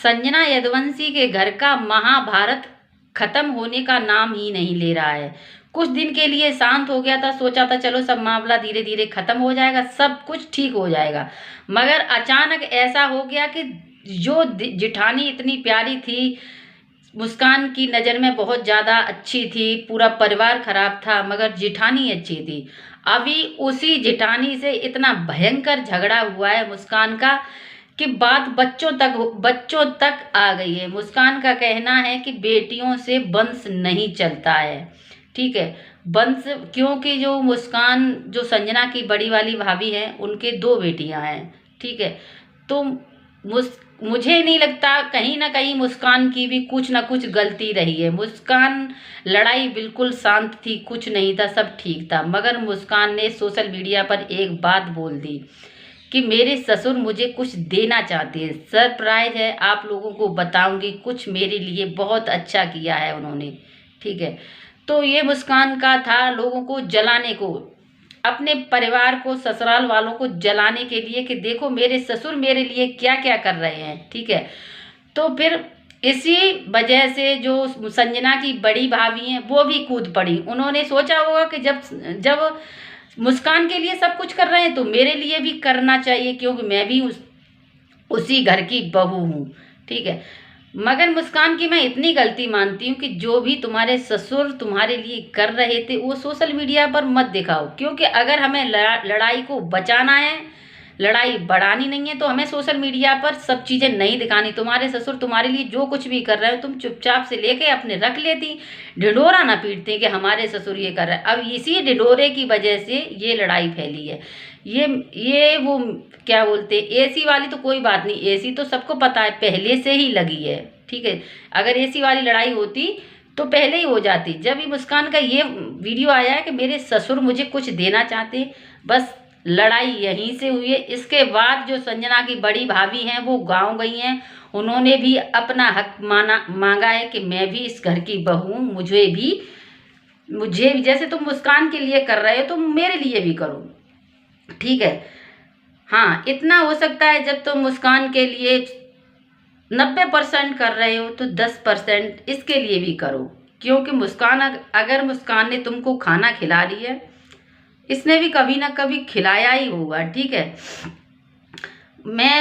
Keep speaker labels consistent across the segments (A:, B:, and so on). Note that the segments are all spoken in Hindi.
A: संजना यदुवंशी के घर का महाभारत खत्म होने का नाम ही नहीं ले रहा है। कुछ दिन के लिए शांत हो गया था, सोचा था चलो सब मामला धीरे धीरे खत्म हो जाएगा, सब कुछ ठीक हो जाएगा। मगर अचानक ऐसा हो गया कि जो जिठानी इतनी प्यारी थी, मुस्कान की नज़र में बहुत ज़्यादा अच्छी थी, पूरा परिवार खराब था मगर जिठानी अच्छी थी। अभी उसी जिठानी से इतना भयंकर झगड़ा हुआ है मुस्कान का कि बात बच्चों तक आ गई है। मुस्कान का कहना है कि बेटियों से वंश नहीं चलता है, ठीक है। वंश क्योंकि जो मुस्कान, जो संजना की बड़ी वाली भाभी है, उनके 2 बेटियां हैं, ठीक है। तो मुझे नहीं लगता, कहीं ना कहीं मुस्कान की भी कुछ ना कुछ गलती रही है। मुस्कान लड़ाई बिल्कुल शांत थी, कुछ नहीं था, सब ठीक था, मगर मुस्कान ने सोशल मीडिया पर एक बात बोल दी कि मेरे ससुर मुझे कुछ देना चाहते हैं। सरप्राइज है, आप लोगों को बताऊंगी, कुछ मेरे लिए बहुत अच्छा किया है उन्होंने, ठीक है। तो ये मुस्कान का था लोगों को जलाने को, अपने परिवार को, ससुराल वालों को जलाने के लिए कि देखो मेरे ससुर मेरे लिए क्या क्या कर रहे हैं, ठीक है। तो फिर इसी वजह से जो संजना की बड़ी भाभी हैं वो भी कूद पड़ी। उन्होंने सोचा होगा कि जब मुस्कान के लिए सब कुछ कर रहे हैं तो मेरे लिए भी करना चाहिए, क्योंकि मैं भी उसी घर की बहू हूँ, ठीक है। मगर मुस्कान की मैं इतनी गलती मानती हूँ कि जो भी तुम्हारे ससुर तुम्हारे लिए कर रहे थे वो सोशल मीडिया पर मत दिखाओ, क्योंकि अगर हमें लड़ाई को बचाना है, लड़ाई बढ़ानी नहीं है, तो हमें सोशल मीडिया पर सब चीज़ें नहीं दिखानी। तुम्हारे ससुर तुम्हारे लिए जो कुछ भी कर रहे हो तुम चुपचाप से लेके अपने रख लेती, ढिढोरा ना पीटती कि हमारे ससुर ये कर रहे हैं। अब इसी ढिढोरे की वजह से ये लड़ाई फैली है। ये वो क्या बोलते, एसी वाली तो कोई बात नहीं, एसी तो सबको पता है पहले से ही लगी है, ठीक है। अगर एसी वाली लड़ाई होती तो पहले ही हो जाती। जब ये मुस्कान का ये वीडियो आया है कि मेरे ससुर मुझे कुछ देना चाहते, बस लड़ाई यहीं से हुई है। इसके बाद जो संजना की बड़ी भाभी हैं वो गांव गई हैं, उन्होंने भी अपना हक मांगा है कि मैं भी इस घर की बहू हूँ, मुझे भी जैसे तुम मुस्कान के लिए कर रहे हो तुम मेरे लिए भी करो, ठीक है। हाँ, इतना हो सकता है जब तुम मुस्कान के लिए 90% कर रहे हो तो 10% इसके लिए भी करो, क्योंकि मुस्कान अगर मुस्कान ने तुमको खाना खिला रही है, इसने भी कभी ना कभी खिलाया ही होगा, ठीक है।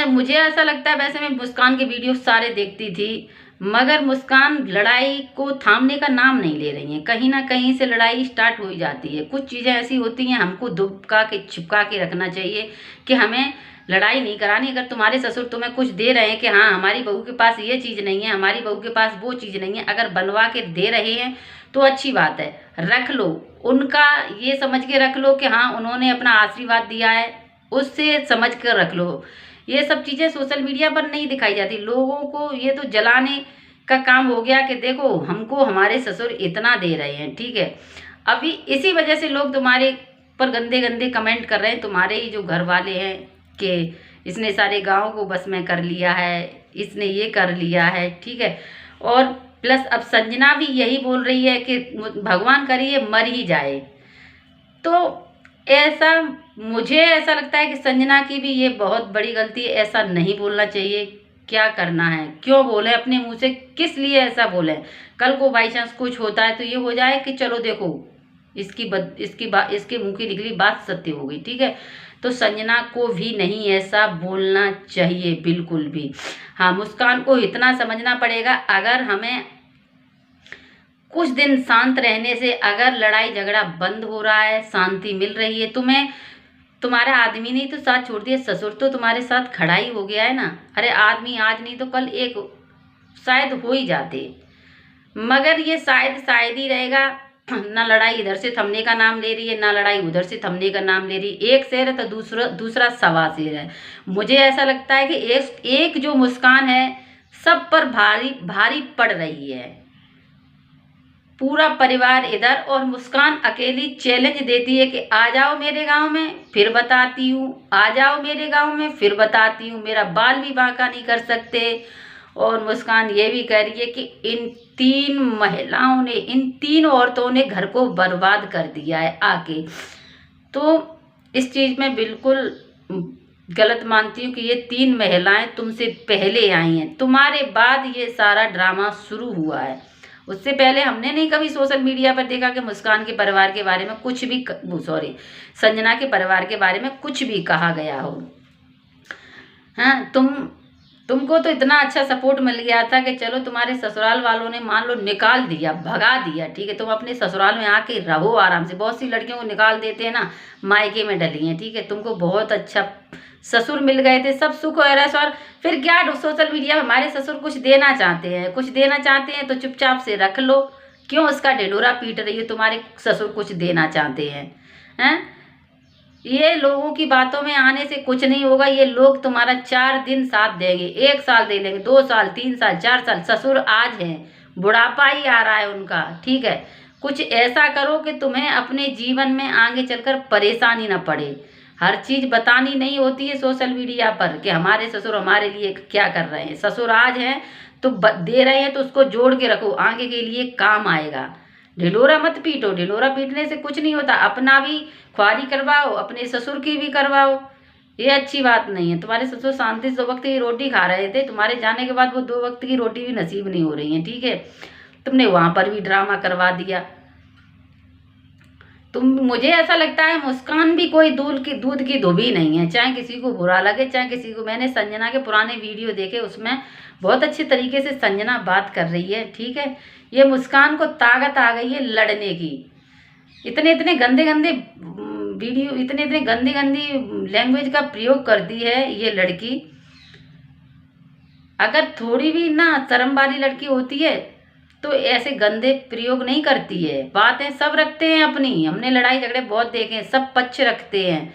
A: मुझे ऐसा लगता है, वैसे मैं मुस्कान के वीडियो सारे देखती थी, मगर मुस्कान लड़ाई को थामने का नाम नहीं ले रही है। कहीं ना कहीं से लड़ाई स्टार्ट हो ही जाती है। कुछ चीज़ें ऐसी होती हैं, हमको दुबका के छिपका के रखना चाहिए कि हमें लड़ाई नहीं करानी। अगर तुम्हारे ससुर तुम्हें कुछ दे रहे हैं कि हाँ हमारी बहू के पास ये चीज़ नहीं है, हमारी बहू के पास वो चीज़ नहीं है, अगर बनवा के दे रहे हैं तो अच्छी बात है, रख लो। उनका ये समझ के रख लो कि हाँ उन्होंने अपना आशीर्वाद दिया है, उससे समझ कर रख लो। ये सब चीज़ें सोशल मीडिया पर नहीं दिखाई जाती। लोगों को ये तो जलाने का काम हो गया कि देखो हमको हमारे ससुर इतना दे रहे हैं, ठीक है। अभी इसी वजह से लोग तुम्हारे पर गंदे गंदे कमेंट कर रहे हैं, तुम्हारे ही जो घर वाले हैं, कि इसने सारे गांव को बस में कर लिया है, इसने ये कर लिया है, ठीक है। और प्लस अब संजना भी यही बोल रही है कि भगवान करिए मर ही जाए। तो ऐसा मुझे ऐसा लगता है कि संजना की भी ये बहुत बड़ी गलती है, ऐसा नहीं बोलना चाहिए। क्या करना है, क्यों बोले अपने मुंह से, किस लिए ऐसा बोले। कल को बाई चांस कुछ होता है तो ये हो जाए कि चलो देखो इसके मुंह की निकली बात सत्य हो गई, ठीक है। तो संजना को भी नहीं ऐसा बोलना चाहिए बिल्कुल भी। हाँ, मुस्कान को इतना समझना पड़ेगा, अगर हमें कुछ दिन शांत रहने से अगर लड़ाई झगड़ा बंद हो रहा है, शांति मिल रही है, तुम्हें तुम्हारा आदमी नहीं तो साथ छोड़ दिया, ससुर तो तुम्हारे साथ खड़ा ही हो गया है ना। अरे आदमी आज नहीं तो कल एक शायद हो ही जाते, मगर ये शायद ही रहेगा। ना लड़ाई इधर से थमने का नाम ले रही है, ना लड़ाई उधर से थमने का नाम ले रही है। एक शेर है तो दूसरा सवा शेर है। मुझे ऐसा लगता है कि एक जो मुस्कान है सब पर भारी भारी पड़ रही है। पूरा परिवार इधर और मुस्कान अकेली चैलेंज देती है कि आ जाओ मेरे गांव में फिर बताती हूँ, आ जाओ मेरे गांव में फिर बताती हूँ, मेरा बाल भी बांका नहीं कर सकते। और मुस्कान ये भी कह रही है कि इन 3 महिलाओं ने, इन 3 औरतों ने घर को बर्बाद कर दिया है आके। तो इस चीज़ में बिल्कुल गलत मानती हूँ कि ये 3 महिलाएं तुमसे पहले आई हैं, तुम्हारे बाद ये सारा ड्रामा शुरू हुआ है। उससे पहले हमने नहीं कभी सोशल मीडिया पर देखा कि मुस्कान के परिवार के बारे में कुछ भी सॉरी संजना के परिवार के बारे में कुछ भी कहा गया हो। हाँ, तुमको तो इतना अच्छा सपोर्ट मिल गया था कि चलो तुम्हारे ससुराल वालों ने मान लो निकाल दिया, भगा दिया, ठीक है, तुम अपने ससुराल में आके रहो आराम से। बहुत सी लड़कियों को निकाल देते हैं ना, मायके में डली हैं, ठीक है, तुमको बहुत अच्छा ससुर मिल गए थे, सब सुख और ऐश। और फिर क्या सोशल मीडिया में हमारे ससुर कुछ देना चाहते हैं, कुछ देना चाहते हैं तो चुपचाप से रख लो। क्यों उसका ढिढोरा पीट रही है? तुम्हारे ससुर कुछ देना चाहते हैं? ये लोगों की बातों में आने से कुछ नहीं होगा। ये लोग तुम्हारा 4 दिन साथ देंगे, 1 साल दे देंगे, 2 साल, 3 साल, 4 साल। ससुर आज हैं, बुढ़ापा ही आ रहा है उनका, ठीक है। कुछ ऐसा करो कि तुम्हें अपने जीवन में आगे चलकर परेशानी ना पड़े। हर चीज बतानी नहीं होती है सोशल मीडिया पर कि हमारे ससुर हमारे लिए क्या कर रहे हैं। ससुर आज हैं तो दे रहे हैं तो उसको जोड़ के रखो, आगे के लिए काम आएगा। ढिढोरा मत पीटो, ढिढोरा पीटने से कुछ नहीं होता। अपना भी ख्वारी करवाओ, अपने ससुर की भी करवाओ, ये अच्छी बात नहीं है। तुम्हारे ससुर शांति से 2 वक्त की रोटी खा रहे थे, तुम्हारे जाने के बाद वो 2 वक्त की रोटी भी नसीब नहीं हो रही है, ठीक है। तुमने वहां पर भी ड्रामा करवा दिया। मुझे ऐसा लगता है मुस्कान भी कोई दूध की धोबी नहीं है, चाहे किसी को बुरा लगे चाहे किसी को। मैंने संजना के पुराने वीडियो देखे, उसमें बहुत अच्छे तरीके से संजना बात कर रही है, ठीक है। ये मुस्कान को ताकत आ गई है लड़ने की। इतने गंदे वीडियो, इतने गंदी लैंग्वेज का प्रयोग करती है ये लड़की। अगर थोड़ी भी ना शर्म वाली लड़की होती है तो ऐसे गंदे प्रयोग नहीं करती है। बातें सब रखते हैं अपनी, हमने लड़ाई झगड़े बहुत देखे हैं, सब पक्ष रखते हैं।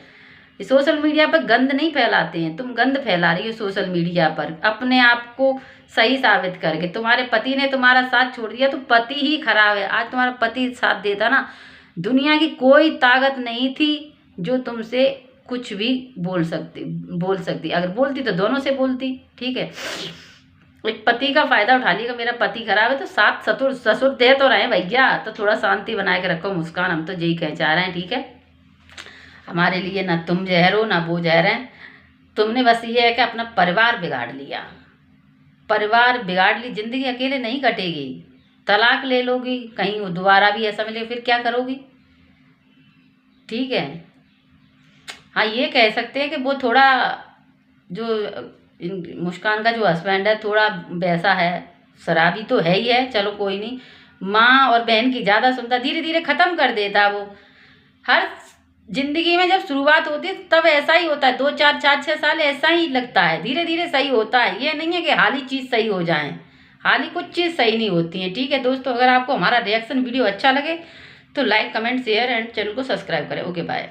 A: सोशल मीडिया पर गंद नहीं फैलाते हैं, तुम गंद फैला रही हो सोशल मीडिया पर अपने आप को सही साबित करके। तुम्हारे पति ने तुम्हारा साथ छोड़ दिया तो पति ही खराब है। आज तुम्हारा पति साथ देता ना, दुनिया की कोई ताकत नहीं थी जो तुमसे कुछ भी बोल सकती। अगर बोलती तो दोनों से बोलती, ठीक है। एक पति का फायदा उठा लिएगा, मेरा पति खराब है तो साथ ससुर दे तो रहे भैया, तो थोड़ा शांति बनाए के रखो मुस्कान। हम तो यही कह चाह रहे हैं, ठीक है। हमारे लिए ना तुम जहर हो ना वो जहर है। तुमने बस ये है कि अपना परिवार बिगाड़ लिया, परिवार बिगाड़ ली। जिंदगी अकेले नहीं कटेगी, तलाक ले लोगी, कहीं दोबारा भी ऐसा मिले फिर क्या करोगी, ठीक है। हाँ, ये कह सकते हैं कि वो थोड़ा जो मुस्कान का जो हस्बैंड है थोड़ा वैसा है, शराबी तो है ही है, चलो कोई नहीं। माँ और बहन की ज़्यादा सुनता, धीरे धीरे ख़त्म कर देता वो। हर जिंदगी में जब शुरुआत होती है तब ऐसा ही होता है, 2 4 4 6 साल ऐसा ही लगता है, धीरे धीरे सही होता है। ये नहीं है कि हाल ही चीज़ सही हो जाए, हाल ही कुछ चीज़ सही नहीं होती है, ठीक है दोस्तों। अगर आपको हमारा रिएक्शन वीडियो अच्छा लगे तो like comment share and channel को सब्सक्राइब करें। Okay bye.